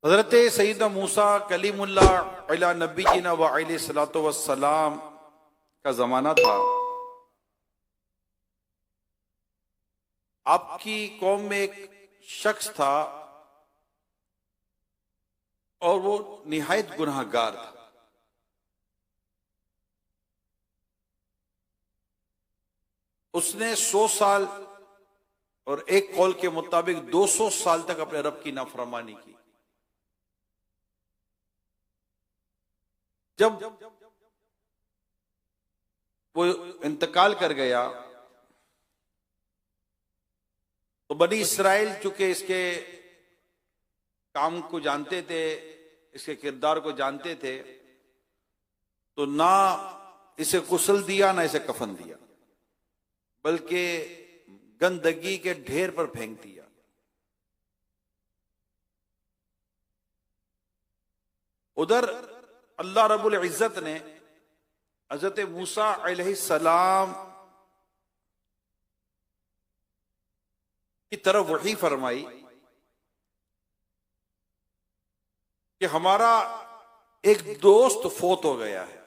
हज़रत सैयदना मूसा कलीमुल्लाह अला नबीना व अलैहिस्सलातु वस्सलाम का ज़माना था। आपकी कौम में एक शख्स था और वो निहायत गुनाहगार था। उसने 100 साल और एक कौल के मुताबिक 200 साल तक अपने रब की नाफरमानी की। जब वो इंतकाल कर गया तो बनी इसराइल चूंकि इसके काम को जानते थे, इसके किरदार को जानते थे, तो ना इसे गुस्ल दिया ना इसे कफन दिया, बल्कि गंदगी के ढेर पर फेंक दिया। उधर अल्लाह रब्बुल इज्जत ने हज़रत मूसा अलैहिस्सलाम की तरफ वही फरमाई कि हमारा एक दोस्त फौत हो गया है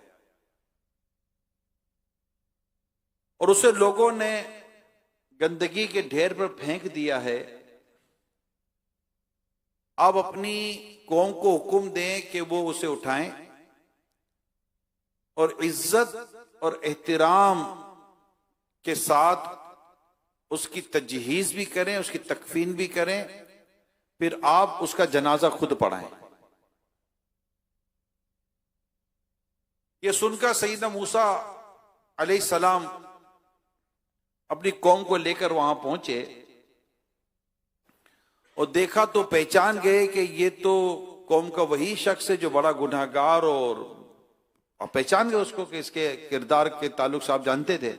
और उसे लोगों ने गंदगी के ढेर पर फेंक दिया है। आप अपनी कौम को हुक्म दें कि वो उसे उठाएं और इज्जत और एहतराम के साथ उसकी तजहीज भी करें, उसकी तकफीन भी करें, फिर आप उसका जनाजा खुद पढ़ाएं। ये सुनकर सैयदना मूसा अलैहिस्सलाम अपनी कौम को लेकर वहां पहुंचे और देखा तो पहचान गए कि ये तो कौम का वही शख्स है जो बड़ा गुनाहगार, और पहचान गए उसको कि इसके किरदार के ताल्लुक से आप जानते थे,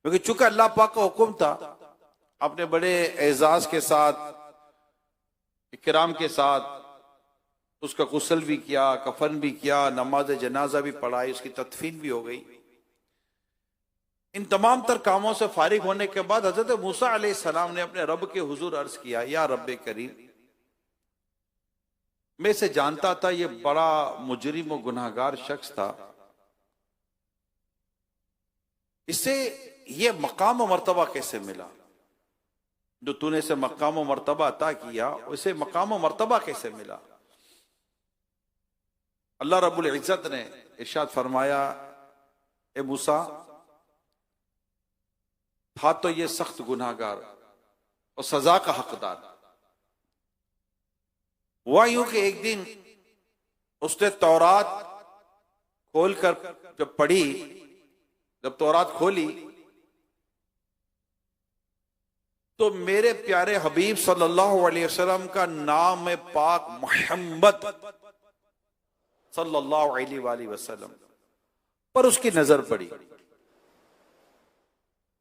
क्योंकि चूंकि अल्लाह पाक का हुक्म था, आपने बड़े एजाज के साथ, इकराम के साथ उसका गुस्ल भी किया, कफन भी किया, नमाज जनाजा भी पढ़ाई, उसकी तदफीन भी हो गई। इन तमाम तर कामों से फारिग होने के बाद हजरत मूसा अलैहिस्सलाम ने अपने रब के हुजूर अर्ज किया, या रब्बे करीम, मैं इसे जानता था ये बड़ा मुजरिम और गुनाहगार शख्स था, इसे ये मकाम और मर्तबा कैसे मिला जो तूने इसे मकाम और मर्तबा अता किया, उसे मकाम और मर्तबा कैसे मिला। अल्लाह रब्बुल इज्जत ने इरशाद फरमाया, ए मूसा, था तो ये सख्त गुनाहगार और सजा का हकदार। हुआ यूं कि एक दिन उसने तौरात खोलकर जब पढ़ी, जब तौरात खोली तो मेरे प्यारे हबीब सल्लल्लाहु अलैहि वसल्लम का नाम है पाक मोहम्मद सल्लल्लाहु अलैहि वसल्लम पर उसकी नजर पड़ी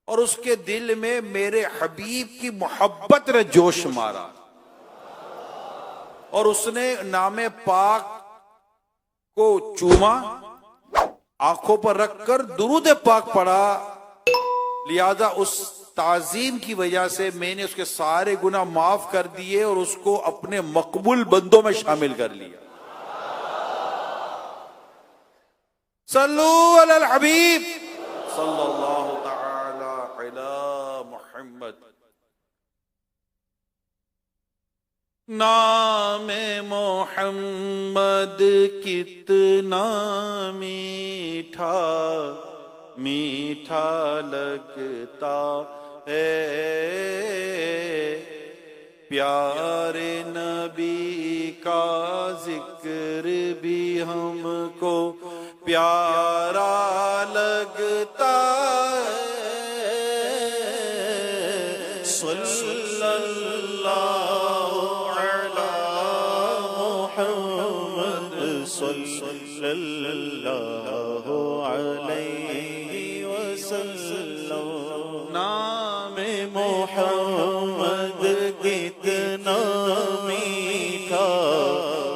और उसके दिल में मेरे हबीब की मोहब्बत ने जोश मारा और उसने नामे पाक को चूमा, आंखों पर रखकर दुरूद पाक पढ़ा। लिहाजा उस ताजीम की वजह से मैंने उसके सारे गुनाह माफ कर दिए और उसको अपने मकबूल बंदों में शामिल कर लिया। सल्लू अलल हबीब सल्लल्लाहु तआला अला मुहम्मद। नामे मोहम्मद कितना मीठा मीठा लगता है, प्यारे नबी का जिक्र भी हमको प्यारा लगता है। सल्लल्लाहु अलैहि मुहम्मद सल्लल्लाहु अलैहि वसल्लम। नामे मोहम्मद कितना मीठा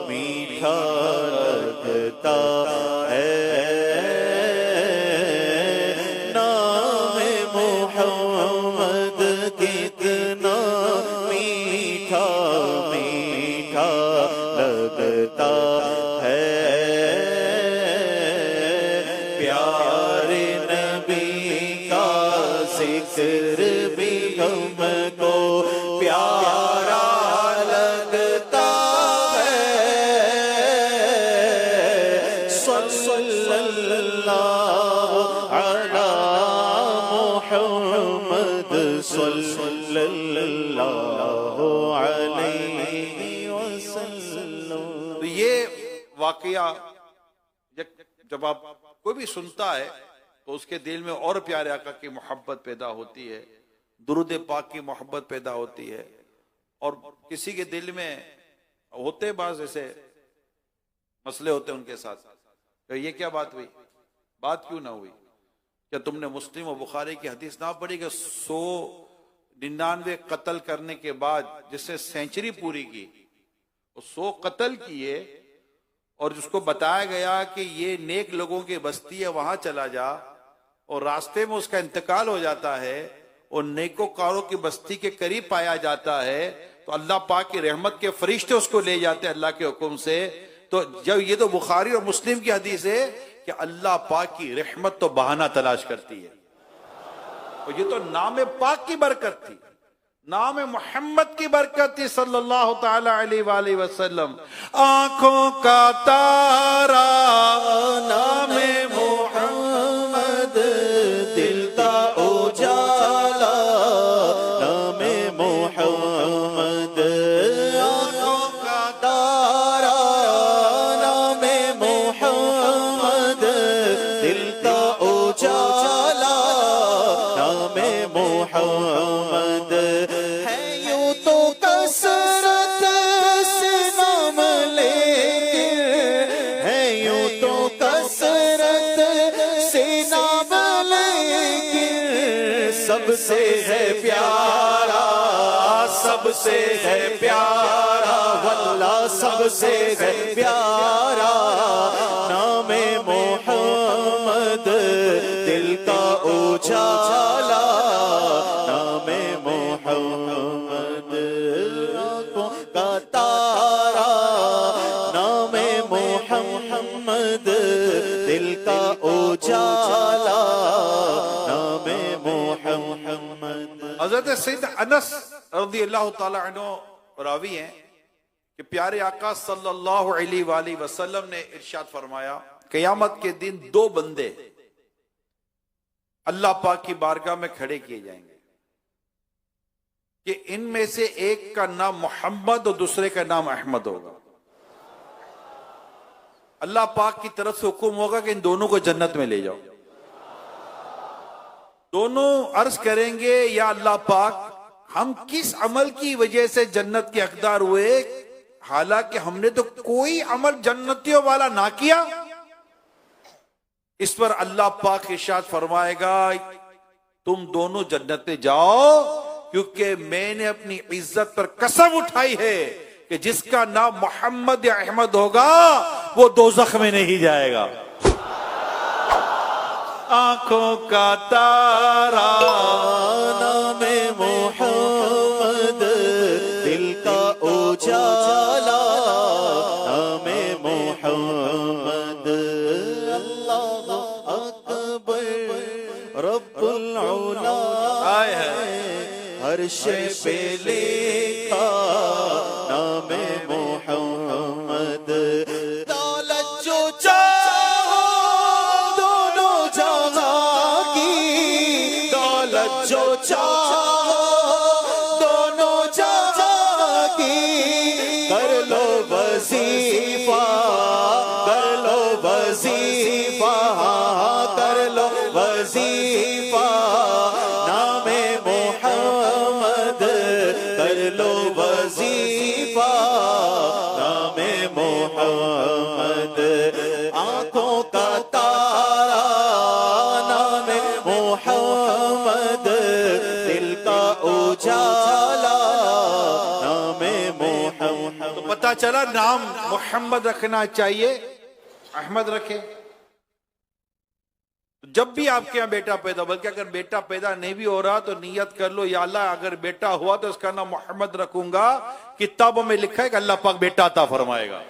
मीठा लगता है, नामे मोहम्मद कितना मीठा मीठा लगता है, प्यारे नबी का जिक्र भी हमको प्यारा लगता है। सल्लल्लाहु अला मुहम्मद सल्लल्लाहु अलैहि वसल्लम। तो ये वाकया जब आप कोई भी सुनता है तो उसके दिल में और प्यारे आका की मोहब्बत पैदा होती है, दुरूद पाक की मोहब्बत पैदा होती है। और किसी के दिल में होते बाज ऐसे मसले होते हैं उनके साथ, तो ये क्या बात हुई, बात क्यों ना हुई? क्या तुमने मुस्लिम और बुखारी की हदीस ना पढ़ी कि 199 कत्ल करने के बाद जिसने सेंचुरी पूरी की, वो 100 कत्ल किए और जिसको बताया गया कि ये नेक लोगों की बस्ती है, वहां चला जा, और रास्ते में उसका इंतकाल हो जाता है और नेकोकारों की बस्ती के करीब पाया जाता है, तो अल्लाह पाक की रहमत के फरिश्ते उसको ले जाते हैं अल्लाह के हुक्म से। तो जब ये तो बुखारी और मुस्लिम की हदीस है कि अल्लाह पाक की रहमत तो बहाना तलाश करती है, और ये तो नाम पाक की बरकत थी, नाम मोहम्मद की बरकत थी सल्लल्लाहु ताला अलैहि वसल्लम। आंखों का तारा नाम मोहम्मद, दिल का उजाला नाम मोहम्मद, आँखों का तारा नाम मोहम्मद, दिल का उजाला नाम मोहम्मद। है यूं तो कसरत से नाम लेकिन, है यूं तो कसरत से नाम लेकिन, सबसे है प्यारा, सबसे है प्यारा, वल्लाह सबसे है प्यारा नाम मोहम्मद, दिल का उजाला नाम मोहम्मद, आँखों का तारा नाम मोहम्मद, दिल का उजाला नाम मोहम्मद। हजरत सैयद अनस रज़ी अल्लाह ताला अन्हु रावी हैं कि प्यारे आका सल्लल्लाहु अलैहि वसल्लम ने इरशाद फरमाया, क़यामत के दिन 2 बंदे अल्लाह पाक की बारगाह में खड़े किए जाएंगे कि इनमें से एक का नाम मोहम्मद और दूसरे का नाम अहमद होगा। अल्लाह पाक की तरफ से हुक्म होगा कि इन दोनों को जन्नत में ले जाओ। दोनों अर्ज करेंगे, या अल्लाह पाक, हम किस अमल की वजह से जन्नत के हकदार हुए, हालांकि हमने तो कोई अमल जन्नतियों वाला ना किया। इस पर अल्लाह पाक इरशाद फरमाएगा, तुम दोनों जन्नत में जाओ, क्योंकि मैंने अपनी इज्जत पर कसम उठाई है कि जिसका नाम मोहम्मद या अहमद होगा वो दोज़ख में नहीं जाएगा। आंखों का तारा नाम मोहम्मद, दिल का उजाला नाम मोहम्मद, अल्लाह अकबर रब्बुल उला अर्श पे लिखा नाम मोहम्मद, दौलत जो चाहो दोनों जहां की, दौलत जो चाहो दोनों जहां की, कर लो वजीफा, कर लो वजीफा, कर लो वजीफा नाम मोहम्मद, कर लो वजीफा नाम मोहम्मद, आँखों का तारा नाम मोहम्मद, दिल का उजाला नाम मोहम्मद। तो पता चला नाम मोहम्मद रखना चाहिए, अहमद रखे। जब भी आपके यहाँ बेटा पैदा, बल्कि अगर बेटा पैदा नहीं भी हो रहा तो नियत कर लो, या अल्लाह अगर बेटा हुआ तो इसका नाम मोहम्मद रखूंगा। किताबों में लिखा है कि अल्लाह पाक बेटा अता फरमाएगा।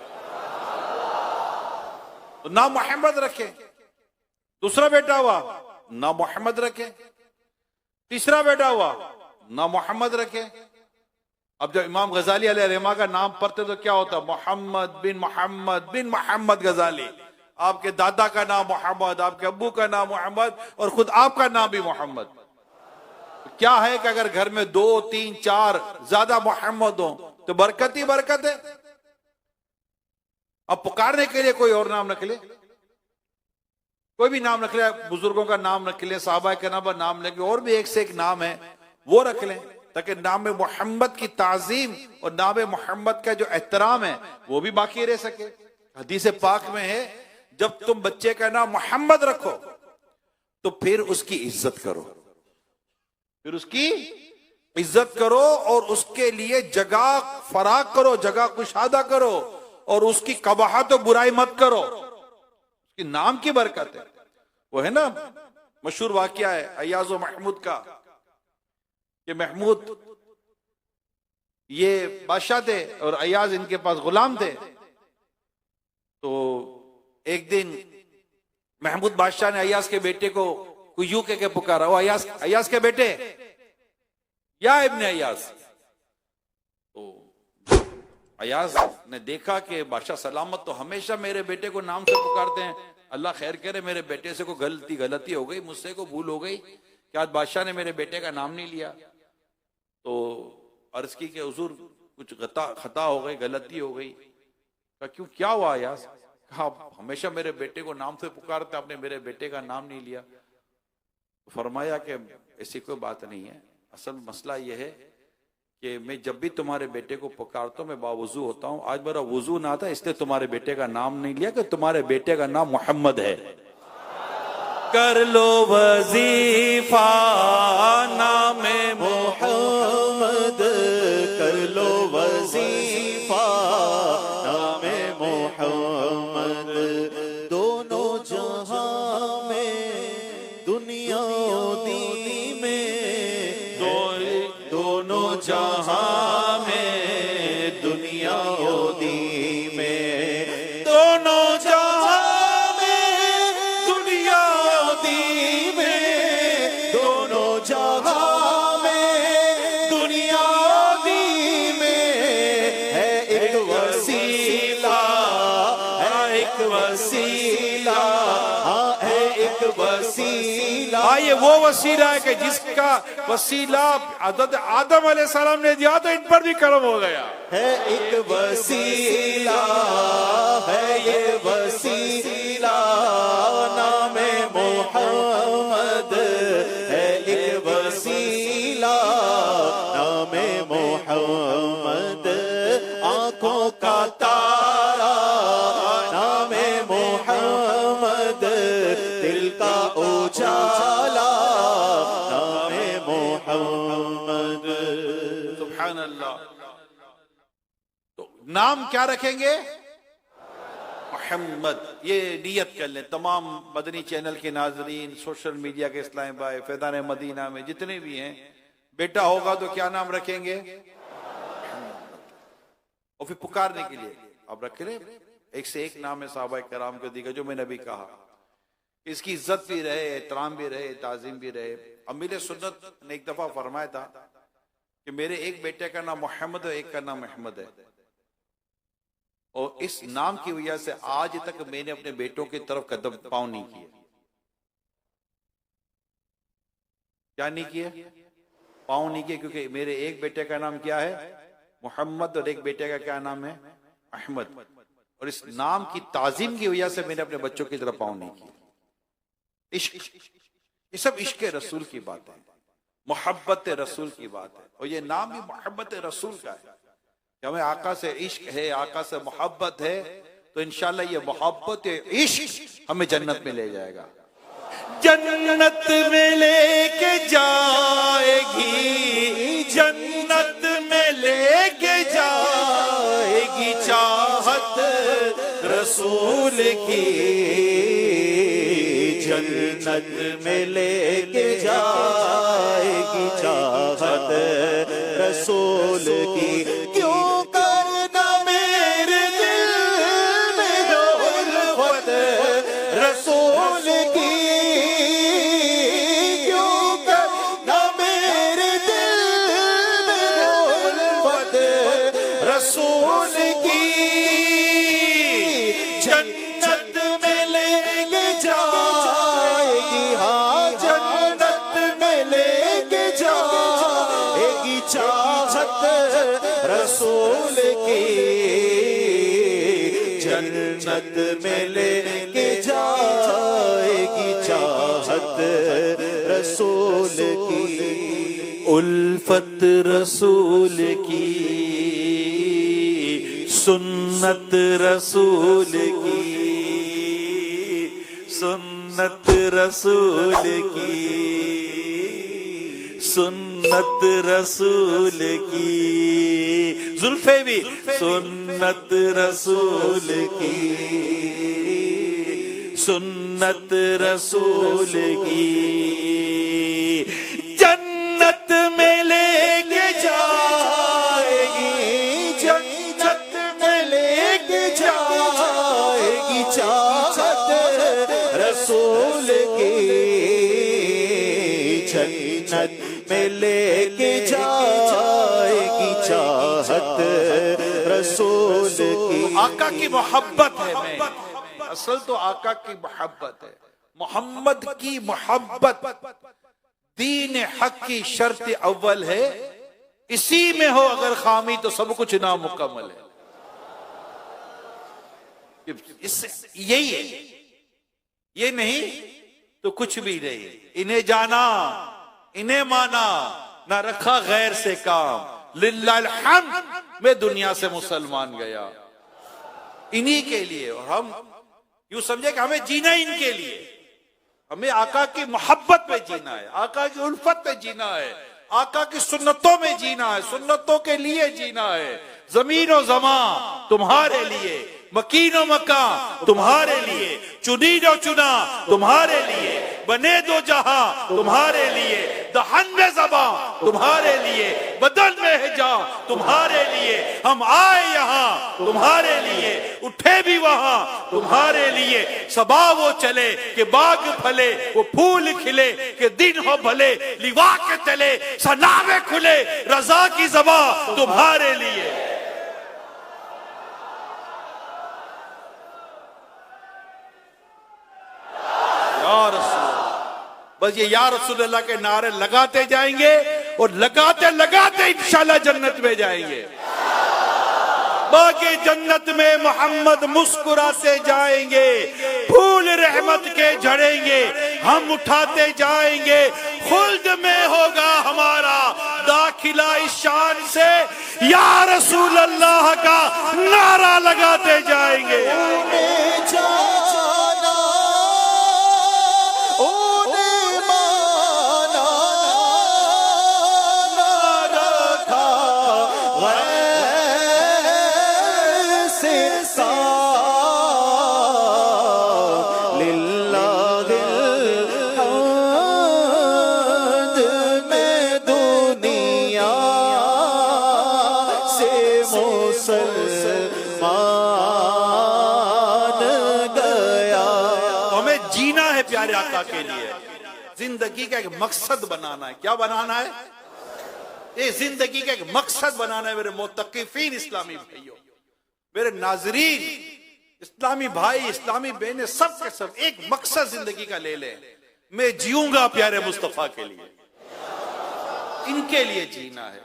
तो नाम मोहम्मद रखे। दूसरा बेटा हुआ, नाम मोहम्मद रखे। तीसरा बेटा हुआ, नाम मोहम्मद रखे। अब जब इमाम गजाली अलैहिर्रहमा का नाम पढ़ते तो क्या होता? मोहम्मद बिन मोहम्मद गजाली। आपके दादा का नाम मोहम्मद, आपके अब्बू का नाम मोहम्मद, और खुद आपका नाम भी मोहम्मद। क्या है कि अगर घर में 2, 3, 4 ज्यादा मोहम्मद हो तो बरकत ही बरकत है। अब पुकारने के लिए कोई और नाम रख ले, कोई भी नाम रख ले, बुजुर्गों का नाम रख ले, साहबा के नाम लेके, और भी एक से एक नाम है वो रख लें, ताकि नाम मोहम्मद की ताजीम और नाम मोहम्मद का जो एहतराम है वो भी बाकी रह सके। हदीस पाक में है, जब तुम बच्चे का नाम मोहम्मद रखो तो फिर उसकी इज्जत करो, फिर उसकी इज्जत करो और उसके लिए जगह फराग करो, जगह कुशादा करो, और उसकी कबाहत और बुराई मत करो। उसके नाम की बरकत है। वो है ना मशहूर वाकया है अय्याज और महमूद का, कि महमूद ये बादशाह थे और अय्याज इनके पास गुलाम थे। तो एक दिन महमूद बादशाह ने अय्याज के बेटे को कोई यूं कह के पुकारा, वो अय्याज के बेटे, या इब्ने अय्याज। तो अय्याज ने देखा कि बादशाह सलामत तो हमेशा मेरे बेटे को नाम से पुकारते हैं, अल्लाह खैर करे, मेरे बेटे से कोई गलती हो गई, मुझसे को भूल हो गई कि आज बादशाह ने मेरे बेटे का नाम नहीं लिया। तो अर्ज की कि हुजूर कुछ खता हो गई, गलती हो गई। कहा क्यों, क्या हुआ अय्याज? कहा हमेशा मेरे बेटे को नाम से पुकारते, आपने मेरे बेटे का नाम नहीं लिया। फरमाया कि ऐसी कोई बात नहीं है, असल मसला यह है कि मैं जब भी तुम्हारे बेटे को पुकारता हूं मैं बावुजू होता हूं। आज मेरा वुजू ना था इसलिए तुम्हारे बेटे का नाम नहीं लिया, कि तुम्हारे बेटे का नाम मोहम्मद है। कर लो वजीफा नामे मोहम्मद, कर लो वजीफा नामे मोहम्मद। दोनों जहां में दुनिया दी में, दोनों जहां में दुनिया दी में, दोनों जहां में दुनिया दी में, दोनों जहां में दुनिया दी में है एक वसीला, है एक वसीला, हाँ है एक वसीला। हाँ, ये वो वसीला है कि जिसका वसीला हज़रत आदम अलैहिस्सलाम ने दिया तो इन पर भी करम हो गया। है एक वसीला, है ये वसीला नामे मोहम्मद, है एक वसीला नामे मोहम्मद। आंखों का तारा नामे मोहम्मद, दिल का उजाला नामे मोहम्मद। सुभान अल्लाह। तो नाम क्या रखेंगे? मोहम्मद। ये नियत कर लें तमाम मदनी चैनल के नाजरीन, सोशल मीडिया के इस्लाम भाई, फैज़ान मदीना में जितने भी हैं, बेटा होगा तो क्या नाम रखेंगे? और फिर पुकारने के लिए आप रख ले, एक से एक नाम है साहबा कराम के दिखा, जो मैंने अभी कहा, इसकी इज्जत भी रहे, एहतराम भी रहे, ताजीम भी रहे। अमीर सुन्नत ने एक दफा फरमाया था कि मेरे एक बेटे का नाम मोहम्मद है, एक का नाम अहमद है, और इस नाम की वजह से आज तक मैंने अपने बेटों की तरफ कदम पांव नहीं किए। क्या नहीं किए? पांव नहीं किए, क्योंकि मेरे एक बेटे का नाम क्या है? मोहम्मद, और एक बेटे का क्या नाम है? अहमद। और इस नाम की ताजीम की वजह से मैंने अपने बच्चों की तरफ पांव नहीं किए। इश्क, ये सब इश्क रसूल की बात है, मोहब्बत रसूल की बात है, और ये नाम भी मोहब्बत रसूल का है। हमें आका से इश्क है, आका से मोहब्बत है, तो इंशाल्लाह ये मोहब्बत इश्क हमें जन्नत में ले जाएगा। जन्नत में लेके जाएगी, जन्नत में लेके जाएगी चाहत रसूल की, जन्नत में लेके जाएगी चाहत रसूल की। क्यों करना मेरे दिल में उल्फत चाहत रसूल की, जन्नत में लेके जाएगी चाहत रसूल की। उल्फत रसूल की, सुन्नत रसूल की, सुन्नत रसूल की, सुन्नत रसूल की। जुल्फे भी सुन्नत रसूल की, सुन्नत रसूल की। जन्नत में लेके जाएगी, जन्नत में लेके जाएगी चाहत रसूल की, जन्नत में लेके जाएगी चाहत रसूल की। आका की मोहब्बत है में, असल तो आका की मोहब्बत है, मोहम्मद की मोहब्बत दीन हक की शर्त अव्वल है। इसी में हो अगर खामी तो सब कुछ नामुकम्मल है। यही है, ये नहीं तो कुछ भी नहीं। इन्हें जाना, इन्हें माना, ना रखा गैर से काम। लिल्लाहिल हम्द, मैं दुनिया से मुसलमान गया इन्हीं के लिए। और हम यूं समझे कि हमें जीना इनके लिए, हमें आका की मोहब्बत में जीना है, आका की उल्फत में जीना है, आका की सुन्नतों में जीना है, सुन्नतों के लिए जीना है। जमीन और जमा तुम्हारे लिए, मकीन और मकां तुम्हारे लिए, चुनी जो चुना तुम्हारे लिए, बने दो जहां तुम्हारे लिए, दहन में ज़बां तुम्हारे लिए, बदन में हिजा तुम्हारे लिए। हम आए यहाँ तुम्हारे लिए, उठे भी वहां तुम्हारे लिए। सबा वो चले कि बाग फले, वो फूल खिले कि दिन हो भले, लिवा के तले सनावे खुले, रजा की ज़बां तुम्हारे लिए। बस ये या रसूल अल्लाह के नारे लगाते जाएंगे और लगाते लगाते इंशाल्लाह जन्नत में जाएंगे। बाकी जन्नत में मोहम्मद मुस्कुराते जाएंगे, फूल रहमत के झड़ेंगे, हम उठाते जाएंगे। खुल्द में होगा हमारा दाखिला इस शान से, या रसूल अल्लाह का नारा लगाते जाएंगे। प्यारे आका के लिए जिंदगी का एक मकसद बनाना है। क्या बनाना है? ये जिंदगी का एक मकसद बनाना है। मेरे मुत्तकीफीन इस्लामी भाइयों, मेरे नाजरीन, इस्लामी भाई, इस्लामी बहनें, सब के सब एक मकसद जिंदगी का ले लें। मैं जीऊंगा प्यारे मुस्तफा के लिए, इनके लिए जीना है,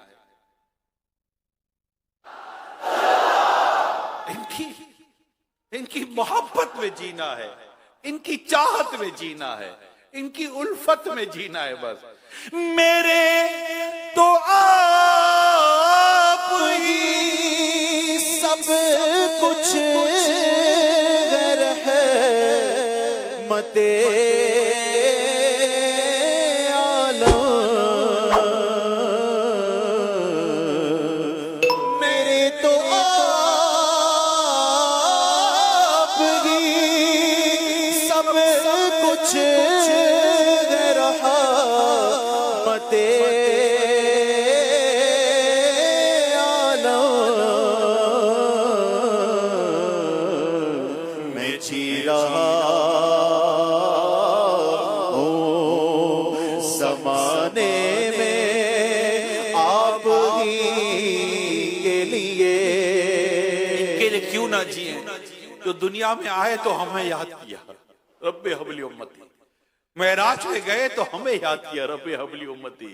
इनकी मोहब्बत में जीना है, इनकी चाहत में जीना है, इनकी उल्फत में जीना है। बस मेरे तो आप ही सब कुछ है, मते जो दुनिया में आए तो हमें याद किया, रब्बे हबली उम्मती। मेराज में गए तो हमें याद किया, रब्बे हबली उम्मती।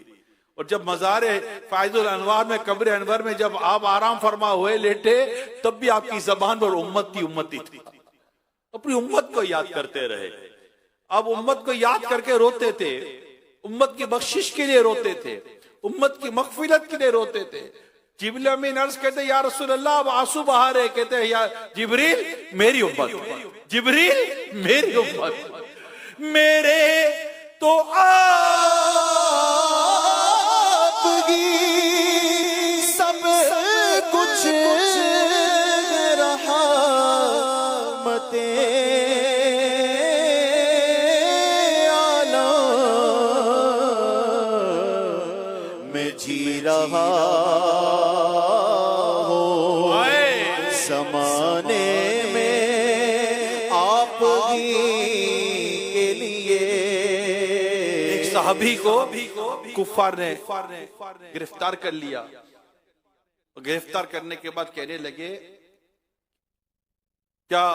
और जब मज़ार फायजुल अनवार में, कब्र अनवर में जब आप आराम फरमा हुए लेटे, तब भी आपकी जबान पर उम्मती थी। अपनी उम्मत को याद करते रहे। अब उम्मत को याद करके रोते थे, उम्मत की बख्शिश के लिए रोते थे, उम्मत की मगफिरत के लिए रोते थे। जिब्रील अमीन अर्ज कहते या रसूल अल्लाह, अब आंसू बहा रहे। कहते हैं या जिब्रील मेरी उम्मत, जिब्रील मेरी उम्मत, मेरे तो आपकी सब कुछ रहमतें आलम में जी रहा ज़माने में आपकी के लिए। एक सहाबी को कुफार ने गिरफ्तार कर लिया। गिरफ्तार करने के बाद कहने लगे क्या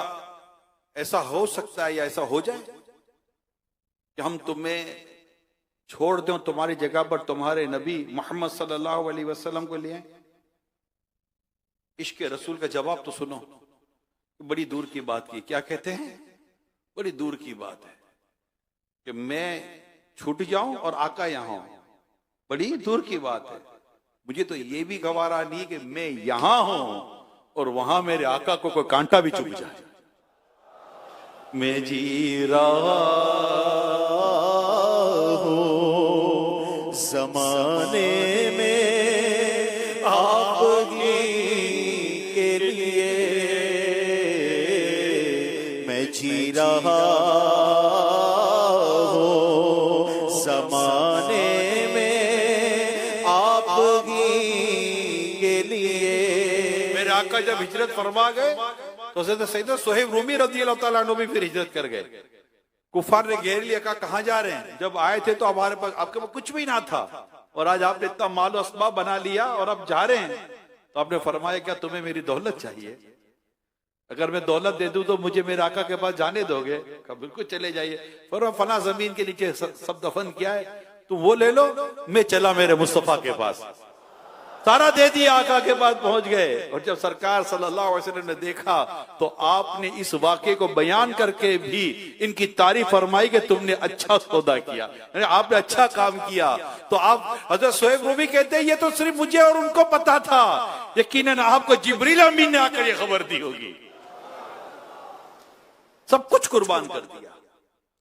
ऐसा हो सकता है या ऐसा हो जाए कि हम तुम्हें छोड़ दें, तुम्हारी जगह पर तुम्हारे नबी मोहम्मद सल्लल्लाहु अलैहि वसल्लम को ले आए? इश्क रसूल का जवाब तो सुनो। बड़ी दूर की बात की। क्या कहते हैं? बड़ी दूर की बात है कि मैं छूट जाऊं और आका यहां हूं, बड़ी दूर की बात है। मुझे तो ये भी गवारा नहीं कि मैं यहां हूं और वहां मेरे आका को कोई कांटा भी चुभ जाए। मैं जी रहा हूँ ज़माने में आपकी के लिए, मैं जी रहा हूँ ज़माने में आपकी के लिए। मेरे आका जब हिजरत फरमा गए तो सैयदना सुहैब रूमी रज़ी अल्लाह तआला अन्हु भी फिर हिजरत कर गए। कुफार ने घेर लिया, कहा कहां जा रहे हैं? जब आए थे तो हमारे पास, आपके पास कुछ भी ना था और आज आपने इतना माल असबाब बना लिया और अब जा रहे हैं। तो आपने फरमाया क्या तुम्हें मेरी दौलत चाहिए? अगर मैं दौलत दे दूं तो मुझे मेरे आका के पास जाने दोगे? कहा बिल्कुल चले जाइए। फिर फला जमीन के नीचे सब दफन किया है, तुम वो ले लो। मैं चला मेरे मुस्तफा के पास, सारा दे दिया, आका के पास पहुंच गए। और जब सरकार सल्लल्लाहु अलैहि वसल्लम ने देखा तो आपने इस वाक़े को बयान करके भी इनकी तारीफ फरमाई कि तुमने अच्छा सौदा किया, यानी आपने अच्छा काम किया। तो आप हज़रत सुहैब रूमी कहते हैं ये तो सिर्फ मुझे और उनको पता था, यकीनन आपको जिब्रील अमीन ने आकर ये खबर दी होगी। सब कुछ कुर्बान कर दिया।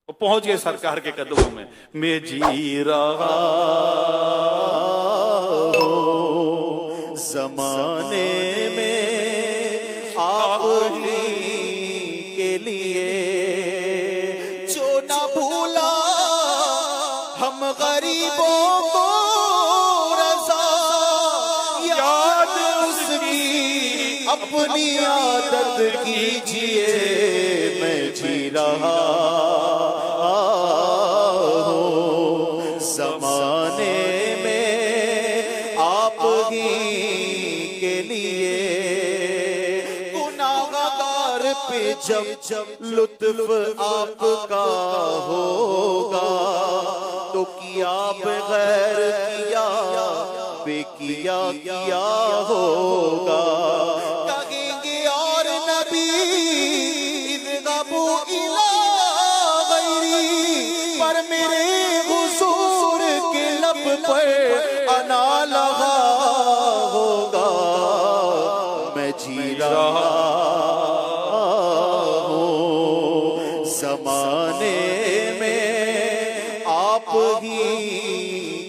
वो पहुंच गए सरकार के कदमों में। मैं जी रहा ज़माने में आपकी के लिए, जो न भूला हम गरीबों को रज़ा, याद उसकी अपनी आदत कीजिए। मैं जी रहा हूँ ज़माने में आपकी के लिए। गुनाहगार पे जब लुत्फ आपका होगा तो किया बगैर किया बेकिया किया होगा। कहेंगे और नबी इज़गबू इला गैरी, पर मेरे हुजूर के लब पर अना लगा होगा। मैं जी रहा हूँ ज़माने में आपकी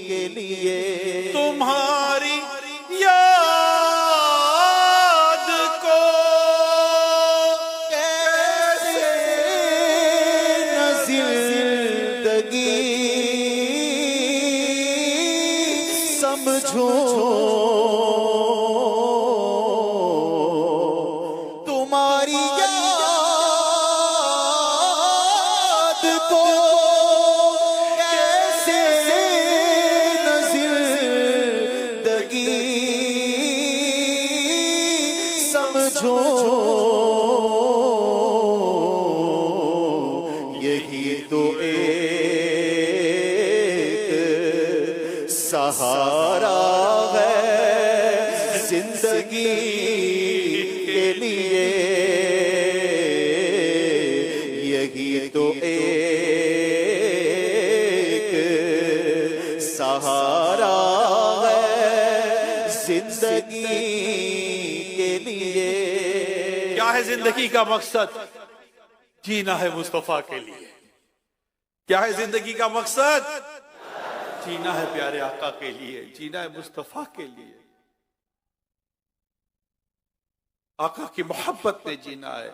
के लिए। तुम्हारी याद को कैसे न जिंदगी समझूं, तुम्हारी याद को कैसे न जिंदगी समझूं। यही तो एक सहारा जिंदगी का मकसद? जीना है मुस्तफा के लिए। क्या है जिंदगी का मकसद? जीना है प्यारे आका के लिए, जीना है मुस्तफा के लिए। आका की मोहब्बत में जीना है,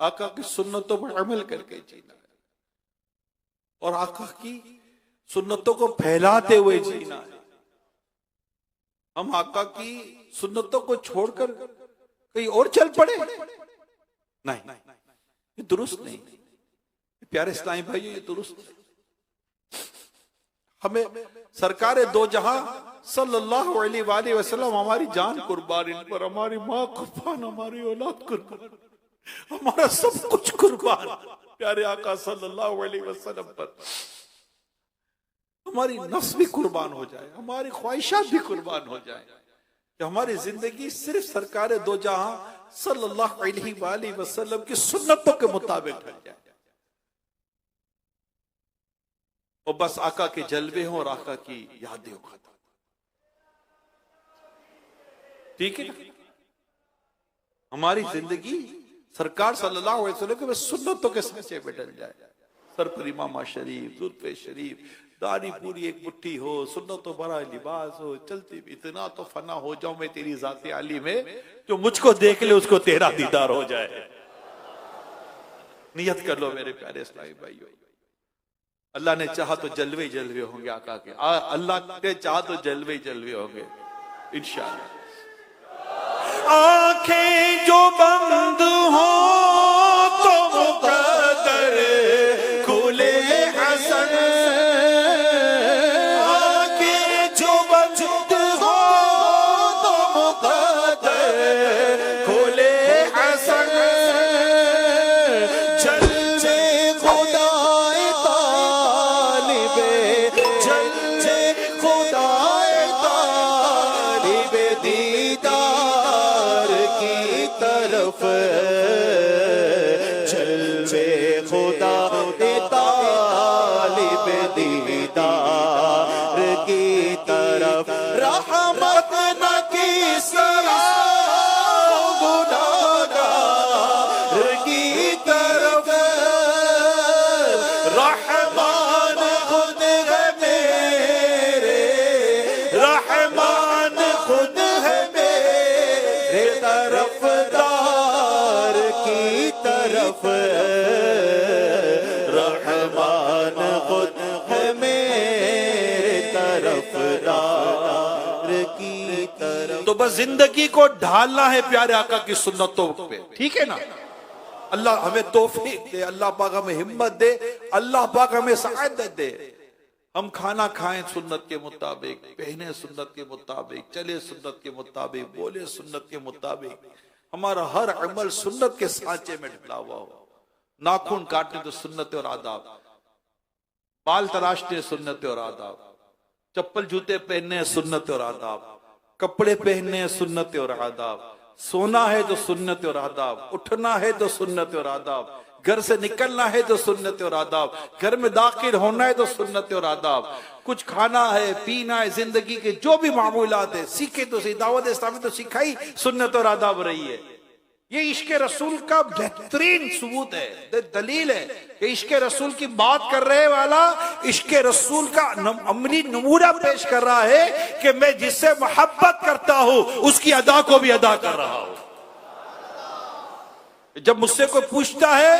आका की सुन्नतों पर अमल करके जीना है, और आका की सुन्नतों को फैलाते हुए जीना है। हम आका की सुन्नतों को छोड़कर कहीं और चल पड़े, नहीं, ये दुरुस्त नहीं। प्यारे इस्लामी भाइयों, ये दुरुस्त नहीं। हमें सरकारे दो जहां सल्लल्लाहु अलैहि वसल्लम हमारी जान कुर्बान, इन पर हमारी माँ कुर्बान, हमारी औलाद कुर्बान, हमारा सब कुछ कुर्बान प्यारे आका सल्लल्लाहु अलैहि वसल्लम पर। हमारी नफ्स भी कुर्बान हो जाए, हमारी ख्वाहिशात भी कुर्बान हो जाए, कि हमारी जिंदगी सिर्फ सरकारे दो जहां सल्लल्लाहु अलैहि वसल्लम की सुन्नतों के मुताबिक ढल जाए, और बस आका के जलवे हों और आका की यादें हो खत्म। ठीक है ना? हमारी जिंदगी सरकार सल्लल्लाहु अलैहि वसल्लम के सुन्नतों के सांचे में डल जाए। सर पर इमामा शरीफ, जुल्फे शरीफ, दाढ़ी पूरी एक मुट्ठी हो, सुन्नतों भरा लिबास हो, चलती भी इतना तो फना हो जाऊं मैं तेरी जाते आली में, जो मुझको देख ले उसको तेरा दीदार हो जाए। नियत कर लो मेरे प्यारे इस्लामी भाइयों। अल्लाह ने चाहा तो जलवे जलवे होंगे आका के, अल्लाह ने चाहा तो जलवे जलवे होंगे इंशाअल्लाह। आंखें जो बंद हो तो मुक़द्दर खुले हसन, आंखें जो बंद हो तो मुक़द्दर खुले हसन, जलवे खुदाए तालिबे, जलवे खुदाए तालिबे दीदार की तरफ, जलवे खुदा तालिबे दीदार की तरफ, रहमत न किस गुनाहगार की तरफ, रहमान खुद है मेरे, रहमान खुद है मेरे तरफदार की तरफ, रहमान खुद है मेरे तरफदार की तरफ। तो बस जिंदगी को ढालना है प्यारे आका की सुन्नतों पे, ठीक है ना? अल्लाह हमें तौफीक दे, अल्लाह पाक हमें हिम्मत दे, अल्लाह पाक हमें सआदत दे। हम खाना खाएं सुन्नत के मुताबिक, पहने सुन्नत के मुताबिक, चले सुन्नत के मुताबिक, बोले सुन्नत के मुताबिक, हमारा हर अमल सुन्नत के सांचे में ढला हुआ हो। नाखून काटने तो सुन्नत और आदाब, बाल तराशने सुन्नत और आदाब, चप्पल जूते पहनने सुन्नत और आदाब, कपड़े पहनने सुन्नत और आदाब, सोना है तो सुन्नत और आदाब, उठना है तो सुन्नत और आदाब, घर से निकलना है तो सुन्नत और आदाब, घर में दाखिल होना है तो सुन्नत और आदाब, कुछ खाना है पीना है, जिंदगी के जो भी मामूलात है सीखे तो सही, दावत इस्लामी तो सिखाई सुन्नत और आदाब रही है। ये इश्क रसूल का बेहतरीन सबूत है, दलील है कि इश्क रसूल की बात कर रहे वाला इश्क रसूल का अमली नमूना पेश कर रहा है कि मैं जिससे मोहब्बत करता हूं उसकी अदा को भी अदा कर रहा हूं। जब मुझसे कोई पूछता है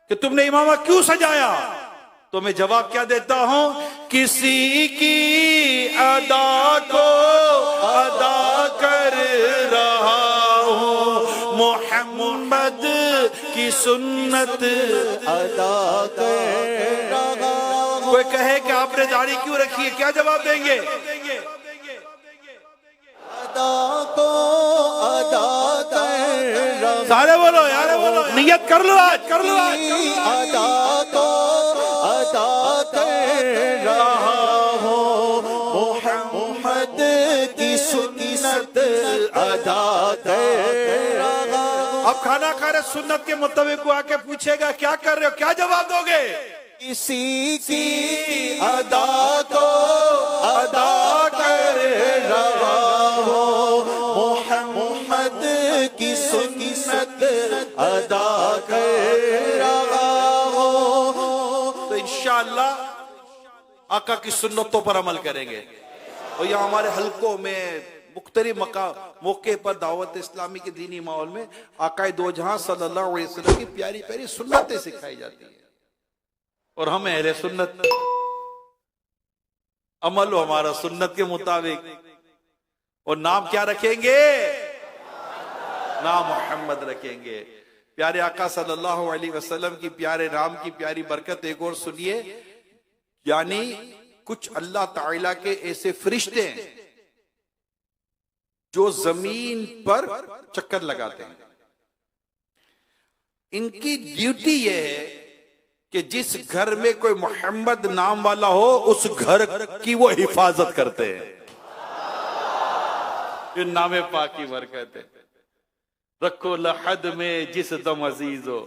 कि तुमने इमामा क्यों सजाया, तो मैं जवाब क्या देता हूं? किसी की अदा को अदा कर रहा हूं, मोहम्मद की सुन्नत अदा कर रहा हूं। कोई कहे कि आपने दाढ़ी क्यों रखी है, क्या जवाब देंगे? अदा को अदा कर रहा, सारे बोलो यार, बोलो, नियत कर लो आज, कर लो आज, अदा को अदा कर रहा हूं, मोहम्मद की सुन्नत अदा कर रहा हूं। अब खाना खा रहे सुन्नत के मुताबिक को आके पूछेगा क्या कर रहे हो, क्या जवाब दोगे? किसी की अदा को अदा कर रहा हूं, मोहम्मद की सुन्नत अदा कर रहा हो। तो इंशाअल्लाह आका की सुन्नतों पर अमल करेंगे। और यहाँ हमारे हलकों में मुख्तलिफ मौके पर दावत इस्लामी के दीनी माहौल में आकाए दो जहां सल्लल्लाहु अलैहि वसल्लम की प्यारी प्यारी सुन्नतें सिखाई जाती है। और हमें अहले सुन्नत अमल हो हमारा सुन्नत के मुताबिक। और नाम क्या रखेंगे? नाम मोहम्मद रखेंगे। प्यारे आका सल्लल्लाहु अलैहि वसल्लम की प्यारे नाम की प्यारी बरकत एक और सुनिए। यानी कुछ अल्लाह ताला के ऐसे फरिश्ते हैं जो जमीन पर चक्कर लगाते हैं। इनकी ड्यूटी यह है कि जिस घर में कोई मोहम्मद नाम वाला हो उस घर की वो हिफाजत करते हैं। ये नामे पाक की बरकत है। रखो लहद में जिस दम अजीज हो,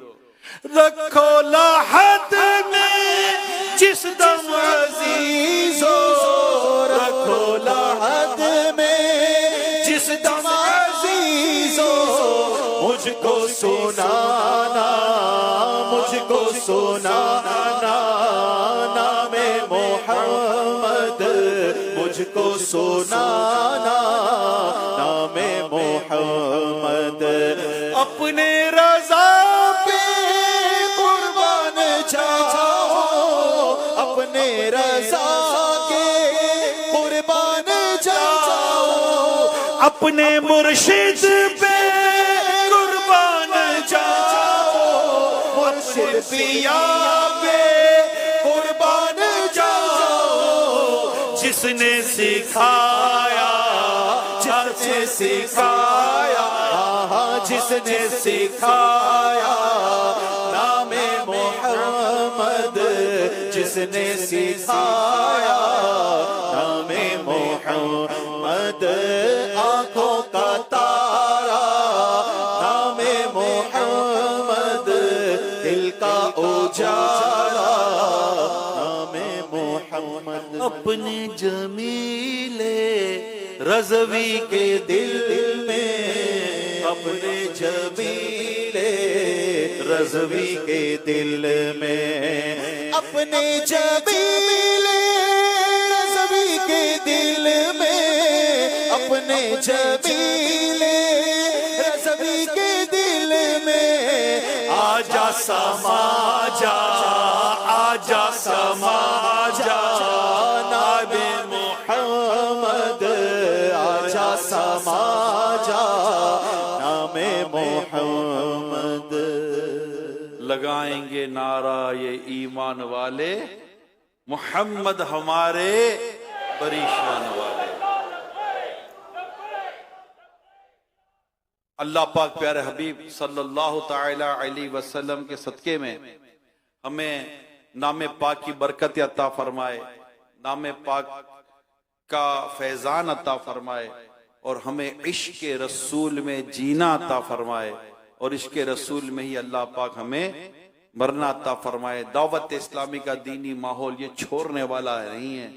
रखो लहद में जिस दम अजीज हो, रखो लहद में जिस दम अजीज हो। मुझको सुनाना, मुझको सुनाना नामे मोहम्मद, मुझको सुनाना नामे मोहम्मद। अपने रज़ा पे कुर्बान जाओ, अपने रज़ा के कुर्बान जाओ। अपने मुर्शिद पे कुर्बान जाओ, मुर्शिद पिया पे कुर्बान जाओ। जिसने सिखाया, जिसने सिखाया, जिसने सिखाया नामे मोहम्मद, जिसने सिखाया नामे मोहम्मद। आंखों का तारा नामे मोहम्मद, दिल का उजाला नामे मोहम्मद। अपने जमीले रज़वी के दिल में, अपने जमीले रज़वी के दिल में, अपने जमीले रज़वी के दिल में, अपने जमीले रज़वी के दिल में। आजा समाजा, आजा समाजा नामे मोहम्मद, आजा समाजा नामे मोहम्मद। लगाएंगे नारा ये ईमान वाले, मोहम्मद हमारे परेशान वाले। अल्लाह पाक प्यारे हबीब सल्लल्लाहु ताला अलैहि वसल्लम के सदके में हमें नामे पाक की बरकत अता फरमाए, नामे पाक का फैजान अता फरमाए और हमें इश्क रसूल में जीना अता फरमाए और इश्क रसूल में ही अल्लाह पाक हमें मरना अता फरमाए। दावत इस्लामी का दीनी माहौल ये छोड़ने वाला नहीं है,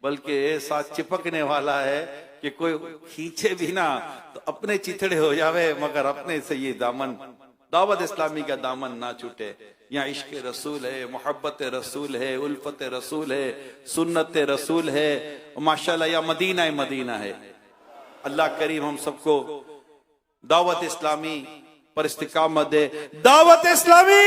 बल्कि ऐसा चिपकने वाला है कि कोई खींचे भी ना तो अपने चिथड़े हो जावे, मगर अपने से ये दामन दावत इस्लामी का दामन ना छूटे। यहाँ इश्क रसूल है, मोहब्बत रसूल है, उल्फत रसूल है, सुन्नत रसूल है, माशाल्लाह या मदीना मदीना है। अल्लाह करीम हम सबको दावत इस्लामी पर इस्तिकामत दे। दावत इस्लामी